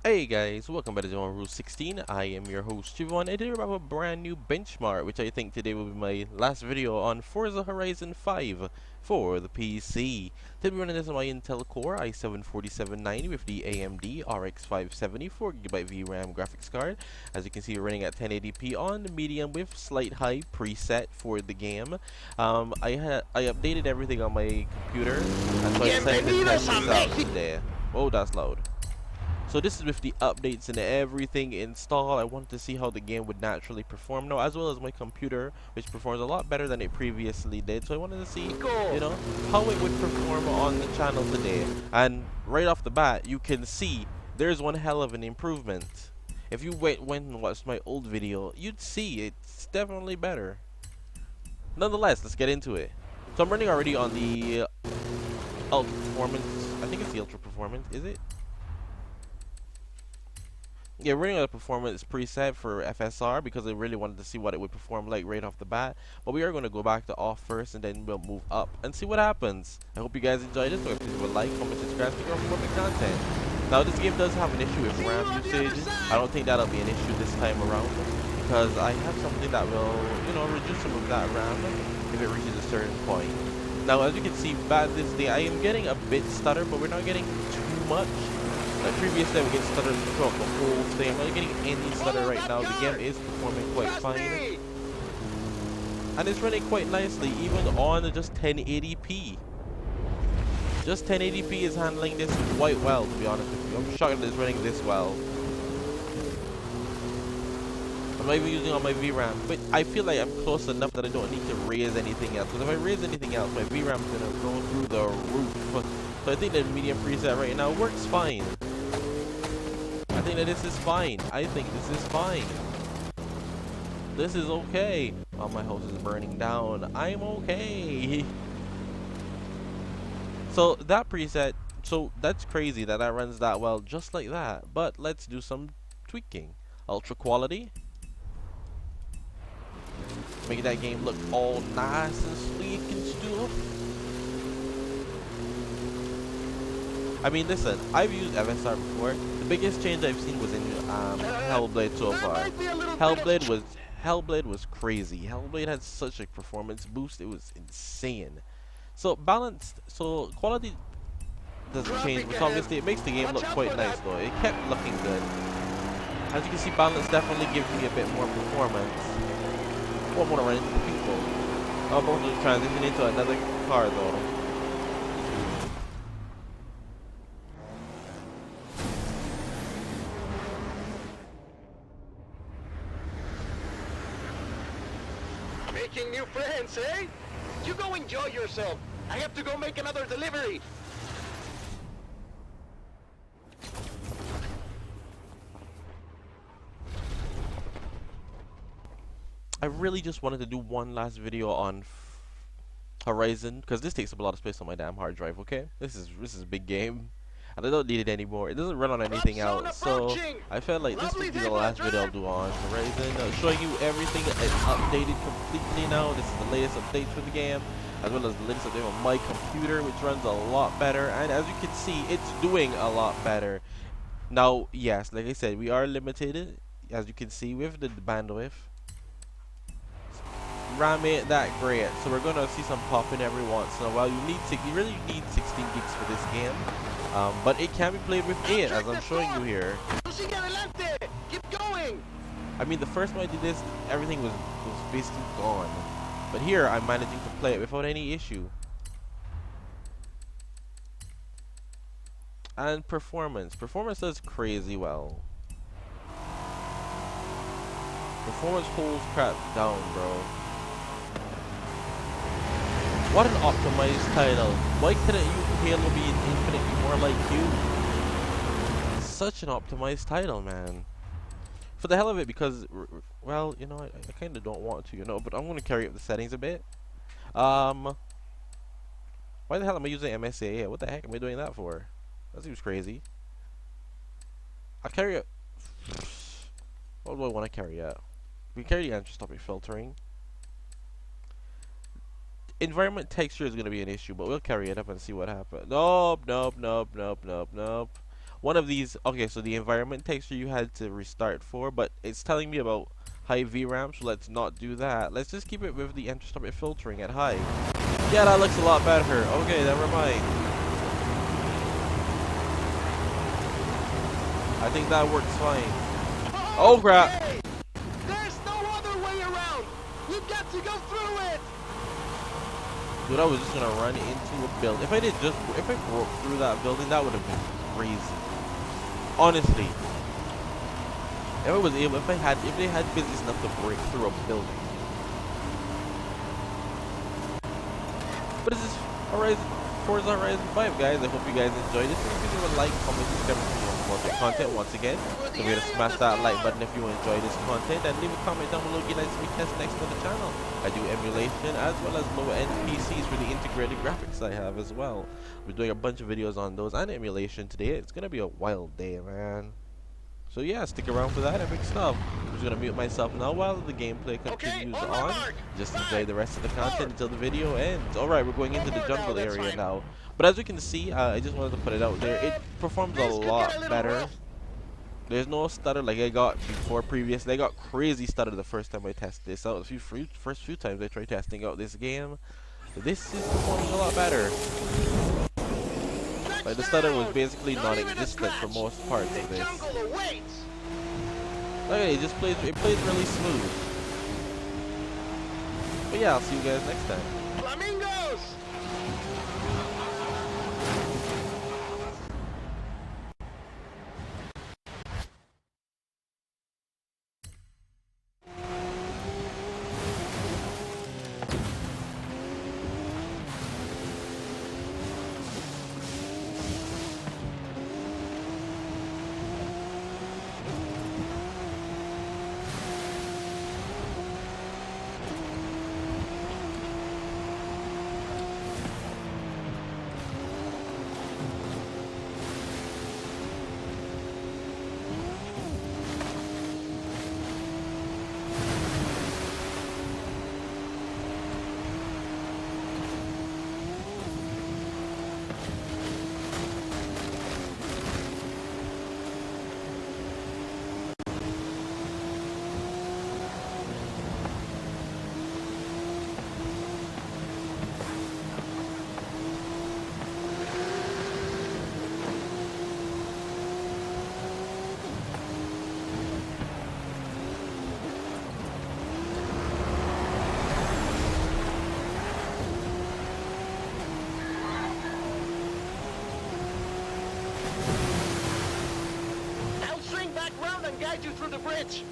Hey guys, welcome back to Zone Rule 16. I am your host Javon, and today we have a brand new benchmark, which I think today will be my last video on Forza Horizon 5 for the PC. Today we're running this on my Intel Core i7-4790 with the AMD RX570 4GB VRAM graphics card. As you can see, we're running at 1080p on the medium with slight high preset for the game. I updated everything on my computer, and so I decided to test this out today. Oh, that's loud. So this is with the updates and everything installed. I wanted to see how the game would naturally perform now, as well as my computer, which performs a lot better than it previously did. So I wanted to see, how it would perform on the channel today. And right off the bat, you can see there's one hell of an improvement. If you went and watched my old video, you'd see it's definitely better. Nonetheless, let's get into it. So I'm running already on the Ultra Performance. I think it's the Ultra Performance, is it? Yeah, running on a performance preset for FSR because I really wanted to see what it would perform like right off the bat. But we are going to go back to off first and then we'll move up and see what happens. I hope you guys enjoyed this. So please leave a like, comment, subscribe, stick around for more content. Now this game does have an issue with RAM usage. I don't think that'll be an issue this time around because I have something that will, reduce some of that RAM if it reaches a certain point. Now as you can see, back this day I am getting a bit stutter, but we're not getting too much. Like previously I would get stutter throughout the whole thing. I'm not getting any stutter right now. The game is performing quite fine. And it's running quite nicely, even on just 1080p. Just 1080p is handling this quite well, to be honest with you. I'm shocked that it's running this well. I'm not even using all my VRAM, but I feel like I'm close enough that I don't need to raise anything else. Because if I raise anything else, my VRAM is going to go through the roof. So I think the medium preset right now works fine. I think that this is fine. I think this is fine. This is okay. Oh, my house is burning down. I'm okay. So that preset, so that's crazy that that runs that well just like that. But let's do some tweaking. Ultra quality. Make that game look all nice and sleek and stuff. I mean, listen, I've used FSR before. The biggest change I've seen was in Hellblade so far. Hellblade was crazy. Hellblade had such a performance boost; it was insane. So quality doesn't change, but obviously it makes the game look quite nice though. It kept looking good. As you can see, balance definitely gives me a bit more performance. One more run into people. I'm about to transition into another car though. Making new friends, eh? You go enjoy yourself. I have to go make another delivery. I really just wanted to do one last video on Horizon because this takes up a lot of space on my damn hard drive. Okay, this is a big game, and I don't need it anymore. It doesn't run on anything else, so I felt like this would be the last video I'll do on Horizon, showing you everything is updated completely now. This is the latest update for the game, as well as the latest update on my computer, which runs a lot better. And as you can see, it's doing a lot better. Now, yes, like I said, we are limited, as you can see, with the bandwidth. RAM ain't that great, so we're gonna see some popping every once in a while. You really need 16 gigs for this game, but it can be played with 8, as I'm showing you here. Keep going. I mean, the first time I did this, everything was basically gone, but here I'm managing to play it without any issue. And performance does crazy well. Performance holds crap down, bro. What an optimized title. Why couldn't Halo be infinitely more like you? Such an optimized title, man. For the hell of it, because, well, I kind of don't want to, but I'm going to carry up the settings a bit. Why the hell am I using MSA? What the heck am I doing that for? That seems crazy. I'll carry it. What do I want to carry up? We carry the anisotropic filtering. Environment texture is going to be an issue, but we'll carry it up and see what happens. Nope. one of these. Okay, so the environment texture you had to restart for, but it's telling me about high VRAM, so let's not do that. Let's just keep it with the enter filtering at high. Yeah, that looks a lot better. Okay, never mind. I think that works fine. Oh crap! Hey, there's no other way around. You've got to go through it. Dude, I was just gonna run into a building. If I broke through that building, that would have been crazy. Honestly, if they had business enough to break through a building. But this is Forza Horizon 5, guys. I hope you guys enjoyed this. If you would like, comment, subscribe for more content once again. Don't forget to smash that like button if you enjoy this content, and leave a comment down below. Get nice to be test next on the channel. I do emulation as well as low-end PCs for the integrated graphics I have as well. We're doing a bunch of videos on those and emulation today. It's gonna be a wild day, man. So yeah, stick around for that epic stuff. I'm just gonna mute myself now while the gameplay continues on. Just enjoy the rest of the content until the video ends. Alright, we're going into the jungle area now. But as you can see, I just wanted to put it out there. It performs a lot better. There's no stutter like I got before previously. I got crazy stutter the first time I tested this out. First few times I tried testing out this game. This is performing a lot better. Like the stutter was basically non-existent for most parts of this. Okay, it plays really smooth. But yeah, I'll see you guys next time. Flamingos! Guide you through the bridge.